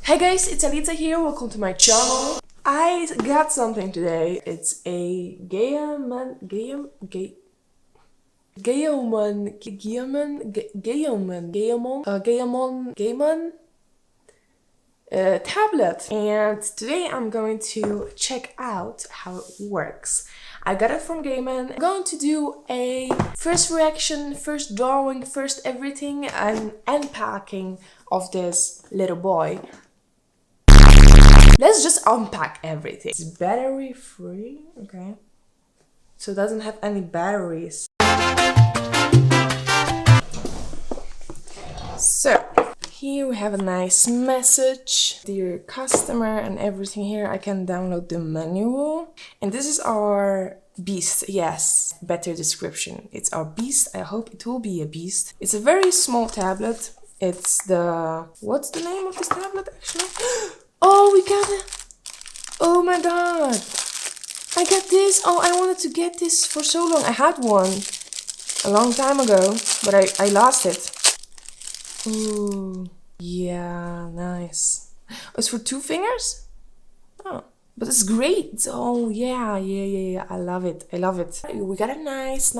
Hey guys, it's Alicja here, welcome to my channel. I got something today. It's a Gayomon tablet, and today I'm going to check out how it works. I got it from Gayman. I'm going to do a first reaction, first drawing, first everything, and unpacking of this little boy. Let's just unpack everything. It's battery free, okay. So it doesn't have any batteries. So here we have a nice message. Dear customer and everything here. I can download the manual. And this is our beast. Yes, better description. It's our beast. I hope it will be a beast. It's a very small tablet. It's the... What's the name of this tablet actually? Oh, we got it! Oh my god! I got this! Oh, I wanted to get this for so long. I had one a long time ago, but I lost it. Ooh, yeah, nice. Oh, it's for 2 fingers? Oh, but it's great. Oh, yeah. I love it. I love it. We got a nice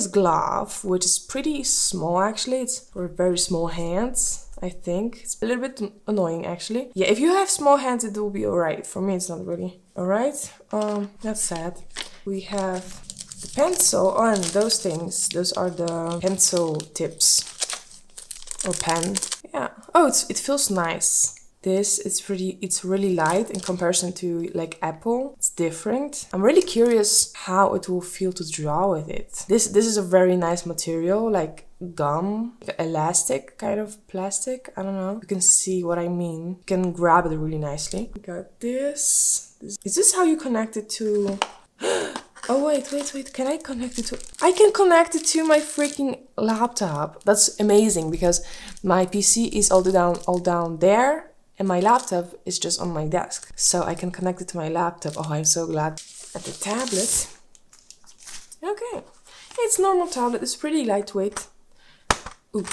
glove, which is pretty small actually. It's for very small hands. I think it's a little bit annoying actually. Yeah, if you have small hands, it will be alright. For me, it's not really alright. That's sad. We have the pencil. Oh, and those things. Those are the pencil tips or pen. Yeah. Oh, it feels nice. It's really light in comparison to like Apple. It's different. I'm really curious how it will feel to draw with it. This is a very nice material, like gum, elastic kind of plastic. I don't know. You can see what I mean. You can grab it really nicely. We got this. Is this how you connect it to... Oh wait, can I connect it to... I can connect it to my freaking laptop. That's amazing because my PC is all down there and my laptop is just on my desk. So I can connect it to my laptop. Oh, I'm so glad. At the tablet. Okay. It's normal tablet. It's pretty lightweight. Ooh.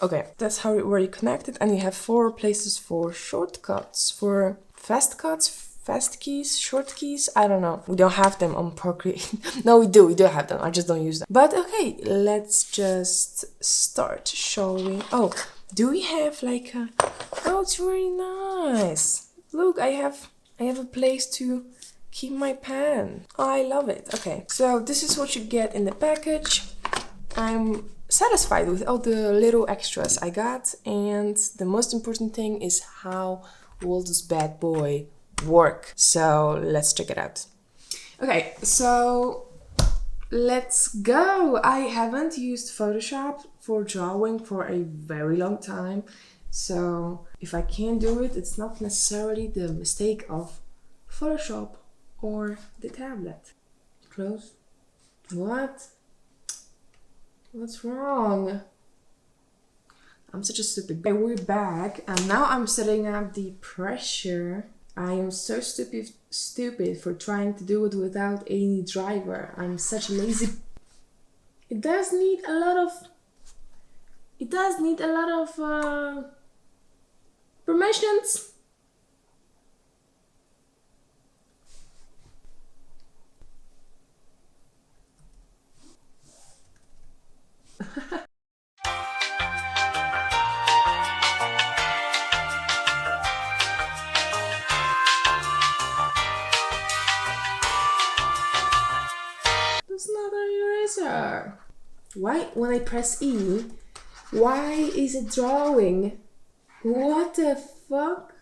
Okay, that's how it already connected. And you have 4 places for shortcuts, for fast keys, short keys. I don't know. We don't have them on Procreate. No, we do have them. I just don't use them. But okay, let's just start, shall we? Oh, do we have like a... Oh, it's really nice. Look, I have a place to keep my pen. Oh, I love it. Okay, so this is what you get in the package. I'm satisfied with all the little extras I got, and the most important thing is how will this bad boy work. So let's check it out. Okay, so let's go. I haven't used Photoshop for drawing for a very long time, so if I can't do it, it's not necessarily the mistake of Photoshop or the tablet. Close. What's wrong? I'm such a stupid. Okay, we're back, and now I'm setting up the pressure. I am so stupid for trying to do it without any driver. I'm such a lazy... It does need a lot of permissions. That's not an eraser. Why, when I press E, why is it drawing? What the fuck?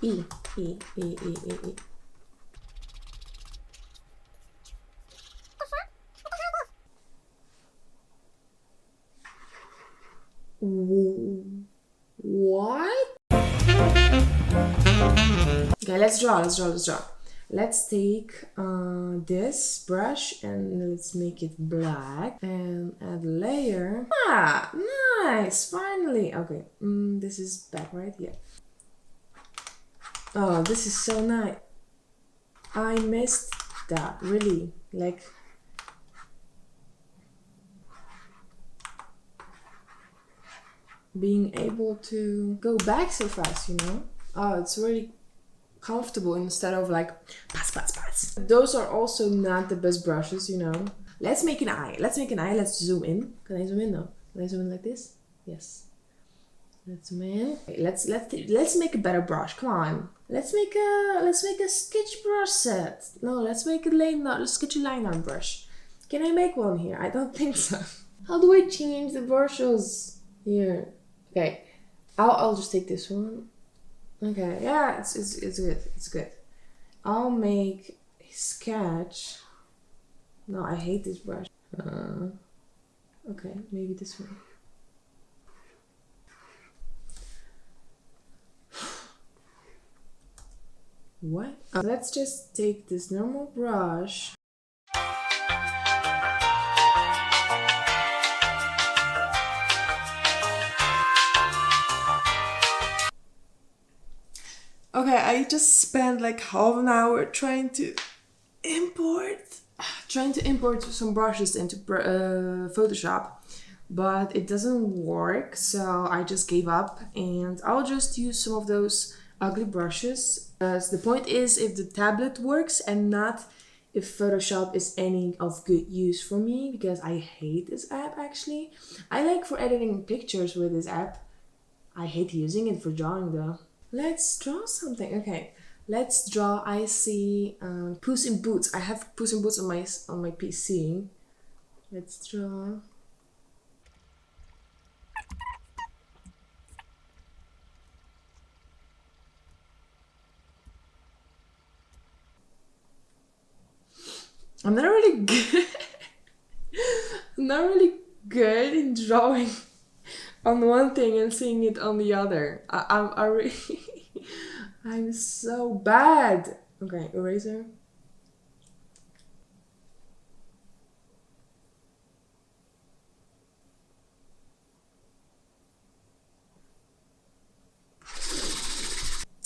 E. What? Okay, let's draw. Let's take this brush and let's make it black and add a layer. Ah, nice, finally. Okay, this is back, right? Yeah. Oh, this is so nice. I missed that, really. Like, being able to go back so fast, you know? Oh, it's really comfortable instead of like pats, pats, pats. Those are also not the best brushes, you know? Let's make an eye. Let's make an eye. Let's zoom in. Can I zoom in now? Can I zoom in like this? Yes. Let's zoom in. Okay, let's make a better brush. Come on. Let's make a sketch brush set. No, let's make a sketchy line art brush. Can I make one here? I don't think so. How do I change the brushes here? Okay, I'll just take this one. Okay, yeah, it's good. It's good. I'll make a sketch. No, I hate this brush. Okay, maybe this one. What? Let's just take this normal brush. Okay, I just spent like half an hour trying to import some brushes into Photoshop, but it doesn't work, so I just gave up and I'll just use some of those ugly brushes. The point is if the tablet works and not if Photoshop is any of good use for me, because I hate this app actually. I like for editing pictures with this app. I hate using it for drawing though. Let's draw something. Okay, let's draw. I see Puss in Boots. I have Puss in Boots on my PC. Let's draw. I'm not really good. I'm not really good in drawing on one thing and seeing it on the other. I really I'm so bad. Okay, eraser.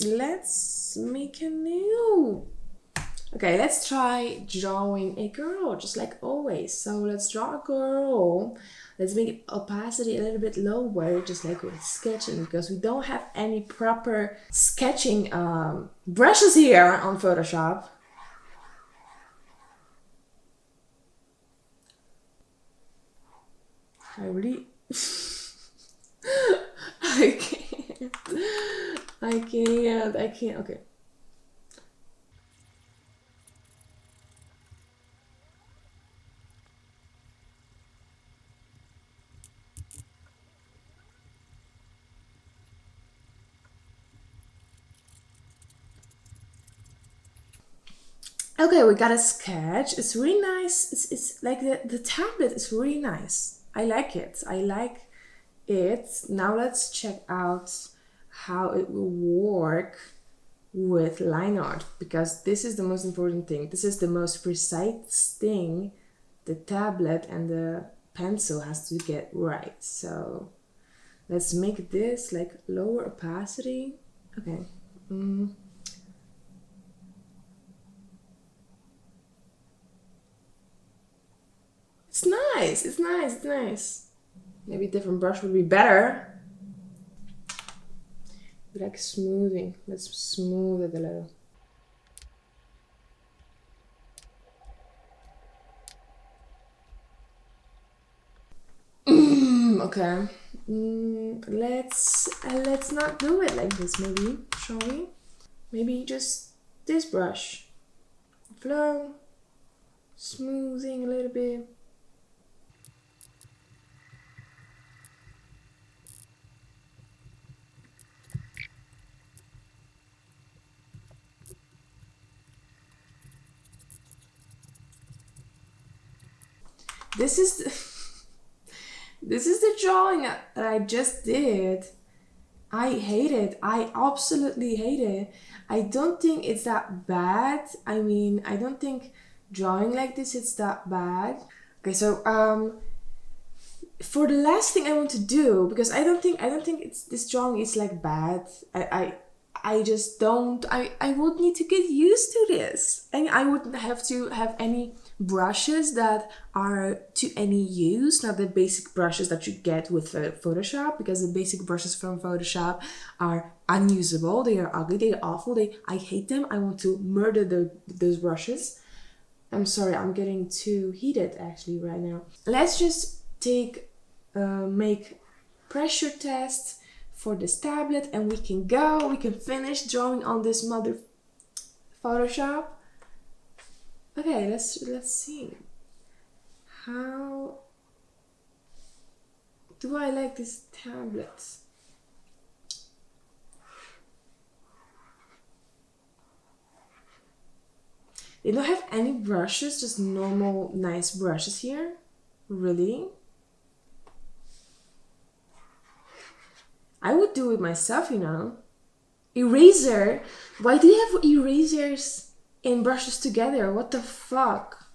Let's make a new. Okay, let's try drawing a girl, just like always. So let's draw a girl. Let's make it opacity a little bit lower, just like with sketching, because we don't have any proper sketching brushes here on Photoshop. I really... I can't, okay. Okay, we got a sketch. It's really nice. It's like the tablet is really nice. I like it. I like it. Now let's check out how it will work with line art, because this is the most important thing. This is the most precise thing the tablet and the pencil has to get right. So let's make this like lower opacity. Okay. It's nice, it's nice, it's nice. Maybe a different brush would be better. Like smoothing. Let's smooth it a little. Okay. Let's not do it like this. Maybe, shall we? Maybe just this brush. Flow. Smoothing a little bit. This is the drawing that I just did. I hate it. I absolutely hate it. I don't think it's that bad. I mean, I don't think drawing like this it's that bad. Okay, so for the last thing I want to do, because I don't think it's this drawing is like bad. I just don't. I would need to get used to this, and I wouldn't have to have any brushes that are to any use, not the basic brushes that you get with Photoshop, because the basic brushes from Photoshop are unusable, they are ugly, they are awful, I hate them. I want to murder those brushes. I'm sorry, I'm getting too heated actually right now. Let's just make pressure test for this tablet, and we can finish drawing on this mother Photoshop. Okay, let's see. How do I like this tablet? They don't have any brushes, just normal nice brushes here. Really? I would do it myself, you know. Eraser? Why do you have erasers and brushes together? What the fuck?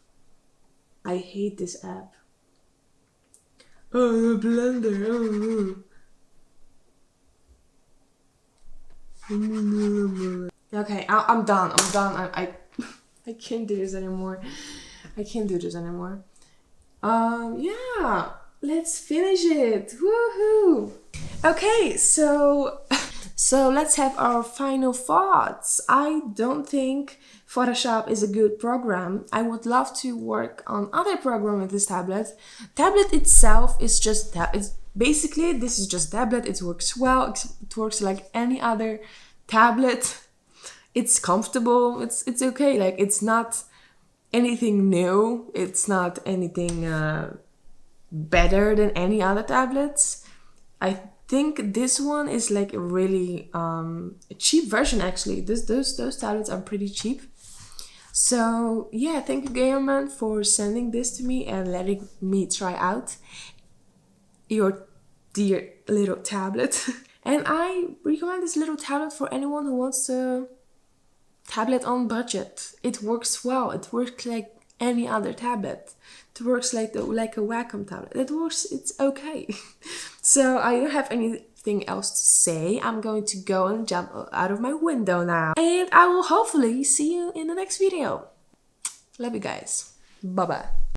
I hate this app. Oh, the blender. Oh. Okay, I'm done. I can't do this anymore. Yeah, let's finish it. Woohoo! Okay, so let's have our final thoughts. I don't think Photoshop is a good program. I would love to work on other programs with this tablet. Tablet itself is just basically this is just tablet. It works well. It works like any other tablet. It's comfortable. It's okay. Like, it's not anything new. It's not anything better than any other tablets. I think this one is like a really cheap version actually. Those tablets are pretty cheap. So yeah, thank you Gamerman for sending this to me and letting me try out your dear little tablet. And I recommend this little tablet for anyone who wants a tablet on budget. It works well. It works like any other tablet. It works like a Wacom tablet. It works, it's okay. So I don't have anything else to say. I'm going to go and jump out of my window now. And I will hopefully see you in the next video. Love you guys. Bye bye.